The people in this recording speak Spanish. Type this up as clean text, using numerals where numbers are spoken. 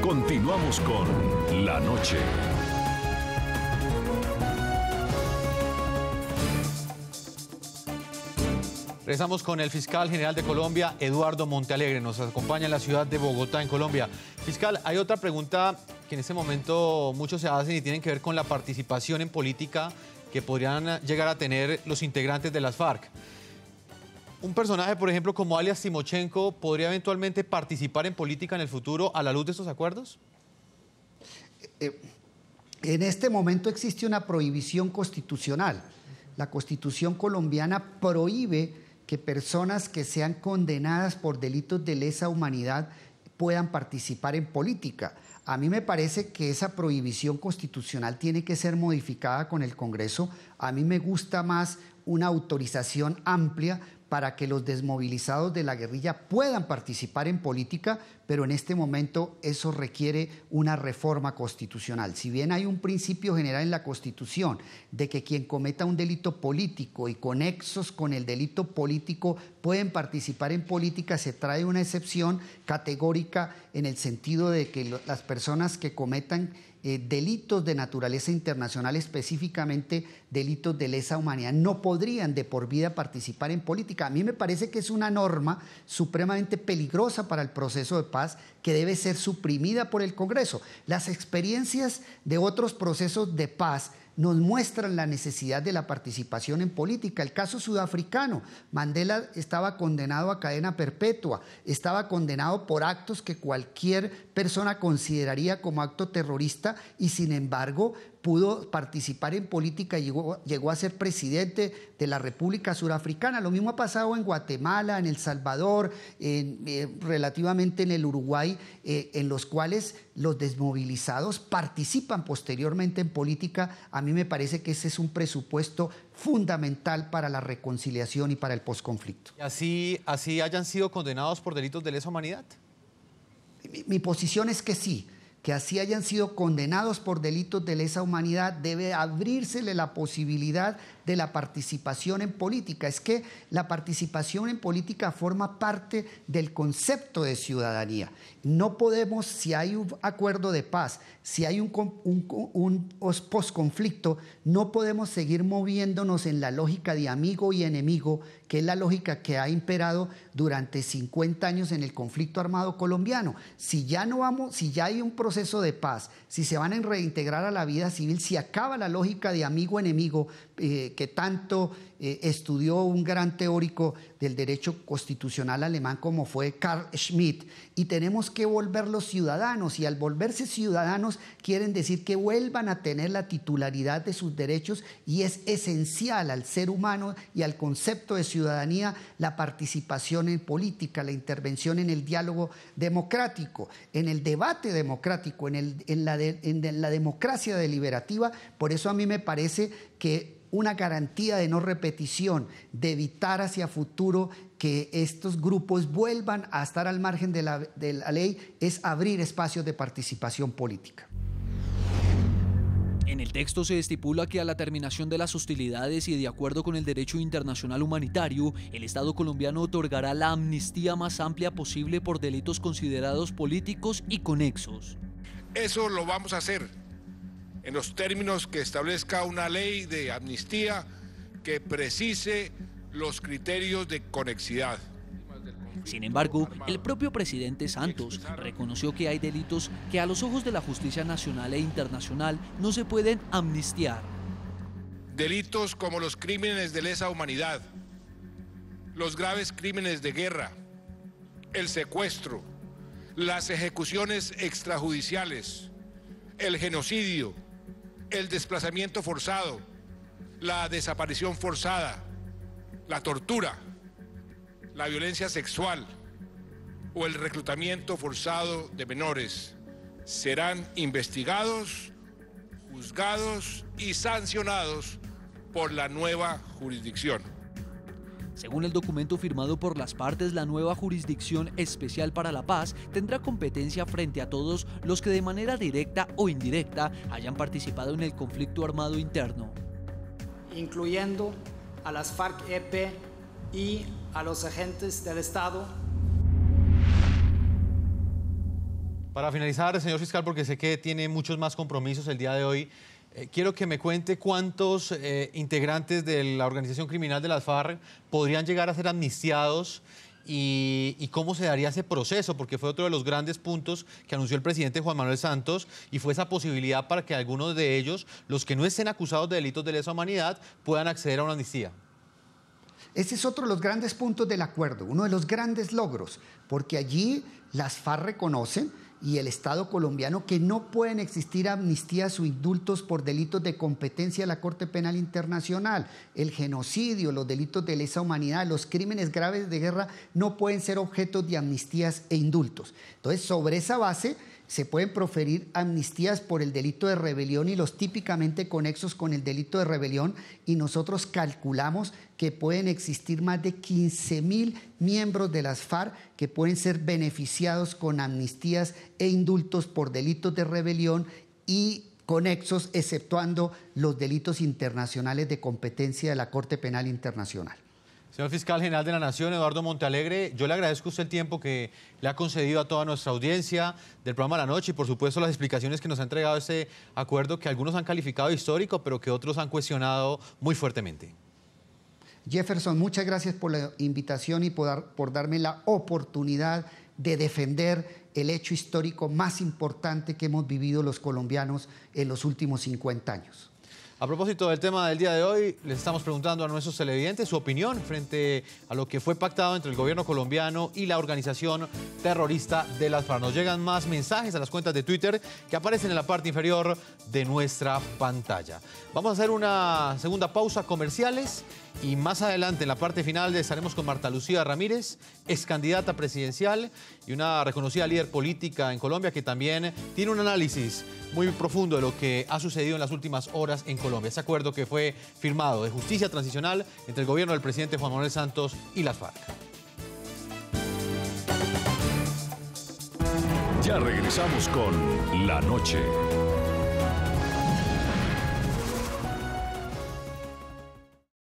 Continuamos con La Noche. Regresamos con el fiscal general de Colombia, Eduardo Montealegre. Nos acompaña en la ciudad de Bogotá, en Colombia. Fiscal, hay otra pregunta que en este momento muchos se hacen y tienen que ver con la participación en política que podrían llegar a tener los integrantes de las FARC. Un personaje, por ejemplo, como alias Timochenko, ¿podría eventualmente participar en política en el futuro a la luz de estos acuerdos? En este momento existe una prohibición constitucional. La Constitución colombiana prohíbe que personas que sean condenadas por delitos de lesa humanidad puedan participar en política. A mí me parece que esa prohibición constitucional tiene que ser modificada con el Congreso. A mí me gusta más una autorización amplia para que los desmovilizados de la guerrilla puedan participar en política, pero en este momento eso requiere una reforma constitucional. Si bien hay un principio general en la Constitución de que quien cometa un delito político y conexos con el delito político pueden participar en política, se trae una excepción categórica en el sentido de que las personas que cometan delitos de naturaleza internacional, específicamente delitos de lesa humanidad, no podrían de por vida participar en política. A mí me parece que es una norma supremamente peligrosa para el proceso de paz que debe ser suprimida por el Congreso. Las experiencias de otros procesos de paz nos muestran la necesidad de la participación en política. El caso sudafricano, Mandela estaba condenado a cadena perpetua, estaba condenado por actos que cualquier persona consideraría como acto terrorista y sin embargo pudo participar en política y llegó a ser presidente de la República Surafricana. Lo mismo ha pasado en Guatemala, en El Salvador, relativamente en el Uruguay, en los cuales los desmovilizados participan posteriormente en política. A mí me parece que ese es un presupuesto fundamental para la reconciliación y para el posconflicto. ¿Y así hayan sido condenados por delitos de lesa humanidad? Mi posición es que sí. Que así hayan sido condenados por delitos de lesa humanidad, debe abrírsele la posibilidad de la participación en política. Es que la participación en política forma parte del concepto de ciudadanía. No podemos, si hay un acuerdo de paz, si hay un posconflicto, no podemos seguir moviéndonos en la lógica de amigo y enemigo, que es la lógica que ha imperado durante 50 años en el conflicto armado colombiano. Si ya hay un proceso de paz, si se van a reintegrar a la vida civil, si acaba la lógica de amigo-enemigo que tanto estudió un gran teórico del derecho constitucional alemán como fue Carl Schmitt, y tenemos que volverlos ciudadanos, y al volverse ciudadanos quieren decir que vuelvan a tener la titularidad de sus derechos, y es esencial al ser humano y al concepto de ciudadanía la participación en política, la intervención en el diálogo democrático, en el debate democrático, en la democracia deliberativa. Por eso a mí me parece que una garantía de no repetición, de evitar hacia futuro que estos grupos vuelvan a estar al margen de la ley, es abrir espacios de participación política. En el texto se estipula que a la terminación de las hostilidades y de acuerdo con el derecho internacional humanitario, el Estado colombiano otorgará la amnistía más amplia posible por delitos considerados políticos y conexos. Eso lo vamos a hacer en los términos que establezca una ley de amnistía que precise los criterios de conexidad. Sin embargo, el propio presidente Santos reconoció que hay delitos que a los ojos de la justicia nacional e internacional no se pueden amnistiar. Delitos como los crímenes de lesa humanidad, los graves crímenes de guerra, el secuestro, las ejecuciones extrajudiciales, el genocidio, el desplazamiento forzado, la desaparición forzada, la tortura, la violencia sexual o el reclutamiento forzado de menores serán investigados, juzgados y sancionados por la nueva jurisdicción. Según el documento firmado por las partes, la nueva Jurisdicción Especial para la Paz tendrá competencia frente a todos los que de manera directa o indirecta hayan participado en el conflicto armado interno, incluyendo a las FARC-EP y a los agentes del Estado. Para finalizar, señor fiscal, porque sé que tiene muchos más compromisos el día de hoy, quiero que me cuente cuántos integrantes de la organización criminal de las FARC podrían llegar a ser amnistiados y cómo se daría ese proceso, porque fue otro de los grandes puntos que anunció el presidente Juan Manuel Santos, y fue esa posibilidad para que algunos de ellos, los que no estén acusados de delitos de lesa humanidad, puedan acceder a una amnistía. Ese es otro de los grandes puntos del acuerdo, uno de los grandes logros, porque allí las FARC reconocen y el Estado colombiano que no pueden existir amnistías o indultos por delitos de competencia de la Corte Penal Internacional. El genocidio, los delitos de lesa humanidad, los crímenes graves de guerra no pueden ser objetos de amnistías e indultos. Entonces, sobre esa base se pueden proferir amnistías por el delito de rebelión y los típicamente conexos con el delito de rebelión, y nosotros calculamos que pueden existir más de 15.000 miembros de las FARC que pueden ser beneficiados con amnistías e indultos por delitos de rebelión y conexos, exceptuando los delitos internacionales de competencia de la Corte Penal Internacional. Señor Fiscal General de la Nación, Eduardo Montealegre, yo le agradezco a usted el tiempo que le ha concedido a toda nuestra audiencia del programa La Noche y por supuesto las explicaciones que nos ha entregado este acuerdo que algunos han calificado de histórico, pero que otros han cuestionado muy fuertemente. Jefferson, muchas gracias por la invitación y por darme la oportunidad de defender el hecho histórico más importante que hemos vivido los colombianos en los últimos 50 años. A propósito del tema del día de hoy, les estamos preguntando a nuestros televidentes su opinión frente a lo que fue pactado entre el gobierno colombiano y la organización terrorista de las FARC. Nos llegan más mensajes a las cuentas de Twitter que aparecen en la parte inferior de nuestra pantalla. Vamos a hacer una segunda pausa comerciales y más adelante, en la parte final, estaremos con Marta Lucía Ramírez, ex candidata presidencial y una reconocida líder política en Colombia que también tiene un análisis muy profundo de lo que ha sucedido en las últimas horas en Colombia. Ese acuerdo que fue firmado de justicia transicional entre el gobierno del presidente Juan Manuel Santos y las FARC. Ya regresamos con La Noche.